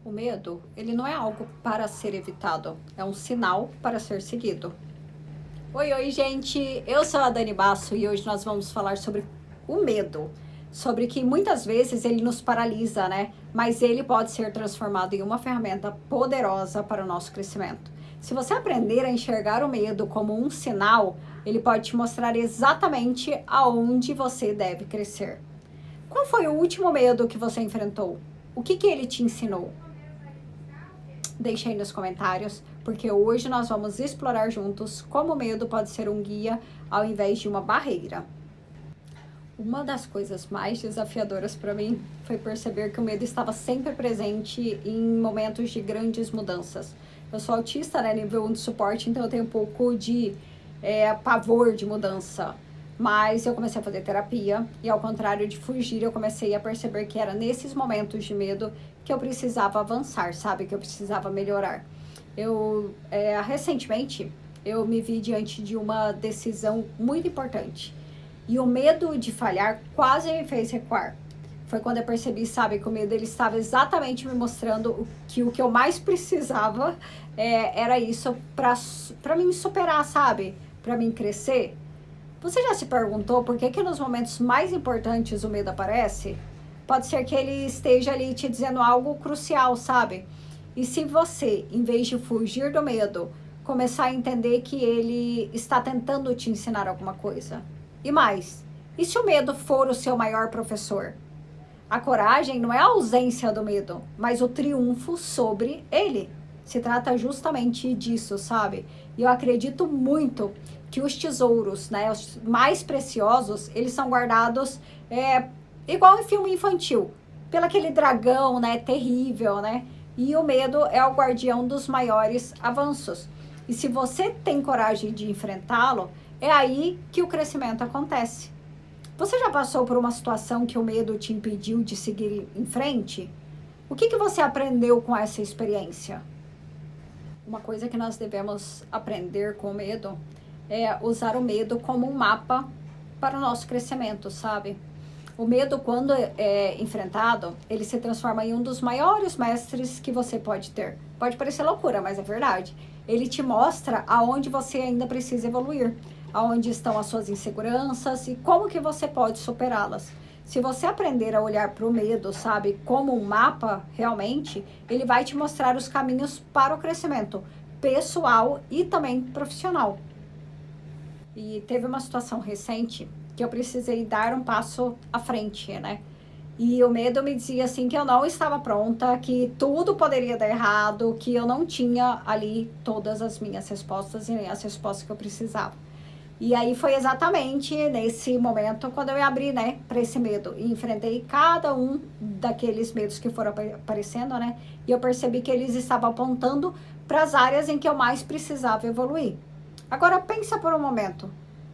O medo, ele não é algo para ser evitado, é um sinal para ser seguido. Oi, gente, eu sou a Dani Basso e hoje nós vamos falar sobre o medo. Sobre que muitas vezes ele nos paralisa, né? Mas ele pode ser transformado em uma ferramenta poderosa para o nosso crescimento. Se você aprender a enxergar o medo como um sinal, ele pode te mostrar exatamente aonde você deve crescer. Qual foi o último medo que você enfrentou? O que ele te ensinou? Deixe aí nos comentários, porque hoje nós vamos explorar juntos como o medo pode ser um guia ao invés de uma barreira. Uma das coisas mais desafiadoras para mim foi perceber que o medo estava sempre presente em momentos de grandes mudanças. Eu sou autista, né, nível 1 de suporte, então eu tenho um pouco de pavor de mudança. Mas eu comecei a fazer terapia e, ao contrário de fugir, eu comecei a perceber que era nesses momentos de medo que eu precisava avançar, sabe? Que eu precisava melhorar. Recentemente, eu me vi diante de uma decisão muito importante. E o medo de falhar quase me fez recuar. Foi quando eu percebi, sabe, que o medo ele estava exatamente me mostrando que o que eu mais precisava era isso para mim superar, sabe? Para mim crescer. Você já se perguntou por que nos momentos mais importantes o medo aparece? Pode ser que ele esteja ali te dizendo algo crucial, sabe? E se você, em vez de fugir do medo, começar a entender que ele está tentando te ensinar alguma coisa? E mais, e se o medo for o seu maior professor? A coragem não é a ausência do medo, mas o triunfo sobre ele. Se trata justamente disso, sabe? E eu acredito muito que os tesouros, né, os mais preciosos, eles são guardados igual em filme infantil, pelo aquele dragão, né, terrível, né? E o medo é o guardião dos maiores avanços. E se você tem coragem de enfrentá-lo, é aí que o crescimento acontece. Você já passou por uma situação que o medo te impediu de seguir em frente? O que você aprendeu com essa experiência? Uma coisa que nós devemos aprender com o medo é usar o medo como um mapa para o nosso crescimento, sabe? O medo, quando é enfrentado, ele se transforma em um dos maiores mestres que você pode ter. Pode parecer loucura, mas é verdade. Ele te mostra aonde você ainda precisa evoluir, aonde estão as suas inseguranças e como que você pode superá-las. Se você aprender a olhar para o medo, sabe, como um mapa, realmente, ele vai te mostrar os caminhos para o crescimento pessoal e também profissional. E teve uma situação recente que eu precisei dar um passo à frente, né? E o medo me dizia assim que eu não estava pronta, que tudo poderia dar errado, que eu não tinha ali todas as minhas respostas e nem as respostas que eu precisava. E aí foi exatamente nesse momento quando eu me abri, né, para esse medo e enfrentei cada um daqueles medos que foram aparecendo, né? E eu percebi que eles estavam apontando para as áreas em que eu mais precisava evoluir. Agora pensa por um momento.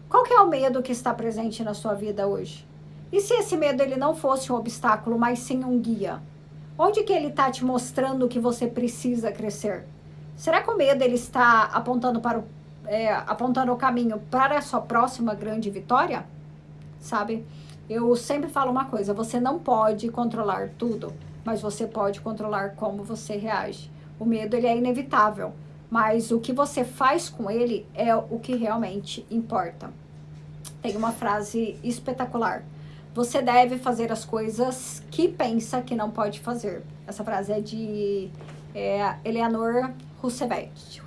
Qual que é o medo que está presente na sua vida hoje? E se esse medo ele não fosse um obstáculo, mas sim um guia? Onde que ele está te mostrando que você precisa crescer? Será que o medo ele está apontando apontando o caminho para a sua próxima grande vitória? Sabe? Eu sempre falo uma coisa, você não pode controlar tudo, mas você pode controlar como você reage. O medo ele é inevitável, mas o que você faz com ele é o que realmente importa. Tem uma frase espetacular. Você deve fazer as coisas que pensa que não pode fazer. Essa frase é de Eleanor Roosevelt.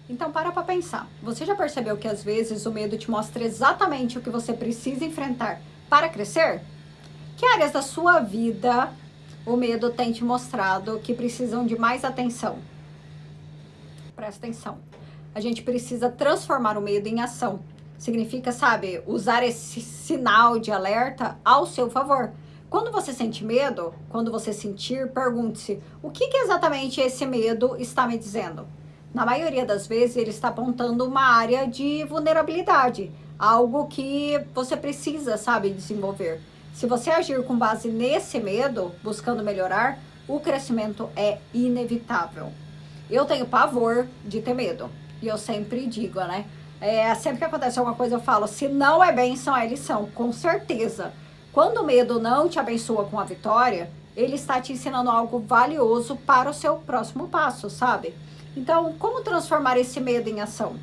Então, para pensar. Você já percebeu que às vezes o medo te mostra exatamente o que você precisa enfrentar para crescer? Que áreas da sua vida o medo tem te mostrado que precisam de mais atenção? Presta atenção. A gente precisa transformar o medo em ação. Significa, sabe, usar esse sinal de alerta ao seu favor. Quando você sente medo, quando você sentir, pergunte-se: o que exatamente esse medo está me dizendo? Na maioria das vezes, ele está apontando uma área de vulnerabilidade, algo que você precisa, sabe, desenvolver. Se você agir com base nesse medo, buscando melhorar, o crescimento é inevitável. Eu tenho pavor de ter medo. E eu sempre digo, né? Sempre que acontece alguma coisa, eu falo: se não é bênção, é lição, com certeza. Quando o medo não te abençoa com a vitória, ele está te ensinando algo valioso para o seu próximo passo, sabe? Então, como transformar esse medo em ação?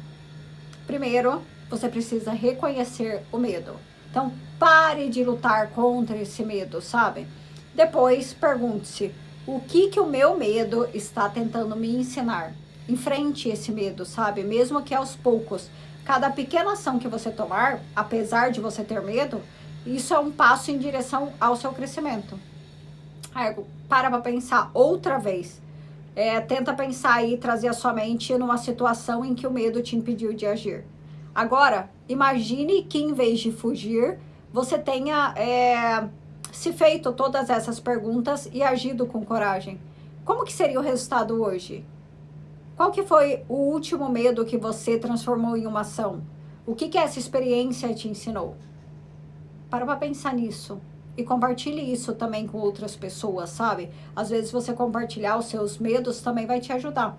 Primeiro, você precisa reconhecer o medo. Então, pare de lutar contra esse medo, sabe? Depois, pergunte-se, o que o meu medo está tentando me ensinar? Enfrente esse medo, sabe? Mesmo que aos poucos. Cada pequena ação que você tomar, apesar de você ter medo, isso é um passo em direção ao seu crescimento. Para pensar outra vez. Tenta pensar aí, trazer a sua mente numa situação em que o medo te impediu de agir. Agora, imagine que em vez de fugir, você tenha se feito todas essas perguntas e agido com coragem. Como que seria o resultado hoje? Qual que foi o último medo que você transformou em uma ação? O que essa experiência te ensinou? Para pensar nisso. E compartilhe isso também com outras pessoas, sabe? Às vezes você compartilhar os seus medos também vai te ajudar.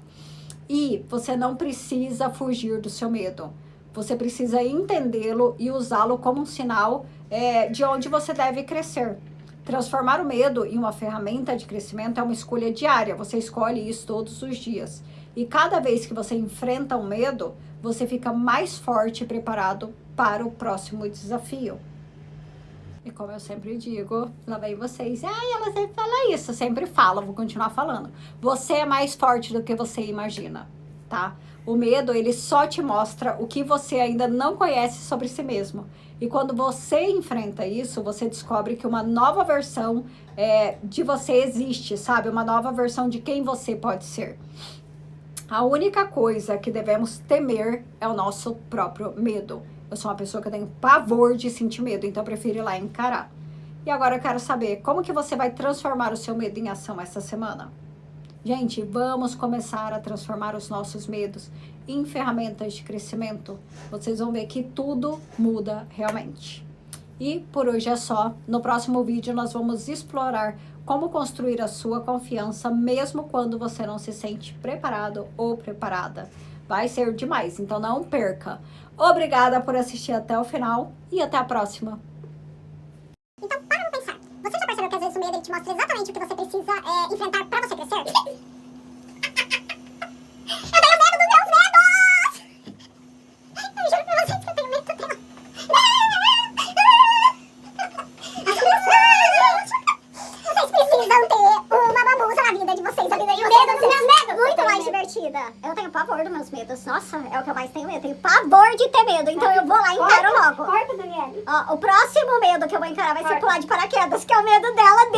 E você não precisa fugir do seu medo. Você precisa entendê-lo e usá-lo como um sinal de onde você deve crescer. Transformar o medo em uma ferramenta de crescimento é uma escolha diária. Você escolhe isso todos os dias. E cada vez que você enfrenta um medo, você fica mais forte e preparado para o próximo desafio. E como eu sempre digo, lá vem vocês. Ela sempre fala isso, eu sempre falo, vou continuar falando. Você é mais forte do que você imagina, tá? O medo, ele só te mostra o que você ainda não conhece sobre si mesmo. E quando você enfrenta isso, você descobre que uma nova versão de você existe, sabe? Uma nova versão de quem você pode ser. A única coisa que devemos temer é o nosso próprio medo. Eu sou uma pessoa que eu tenho pavor de sentir medo, então eu prefiro ir lá e encarar. E agora eu quero saber, como que você vai transformar o seu medo em ação essa semana? Gente, vamos começar a transformar os nossos medos em ferramentas de crescimento. Vocês vão ver que tudo muda realmente. E por hoje é só. No próximo vídeo nós vamos explorar como construir a sua confiança mesmo quando você não se sente preparado ou preparada. Vai ser demais, então não perca. Obrigada por assistir até o final e até a próxima. Então, para pra pensar. Você já percebeu que às vezes o medo ele te mostra exatamente o que você precisa enfrentar pra você crescer? Eu tenho medo dos meus medos! Eu juro pra vocês que eu tenho medo dela. Vocês precisam ter uma babuza na vida de vocês. A vida de vocês medo dos meus medos. Muito mais divertida. Eu tenho pavor dos meus medos. Nossa, é o que eu mais tenho medo. Eu tenho pavor de ter medo. Então eu vou lá e encaro logo. Corta, Daniele. Ó, o próximo medo que eu vou encarar vai ser pular de paraquedas, que é o medo dela.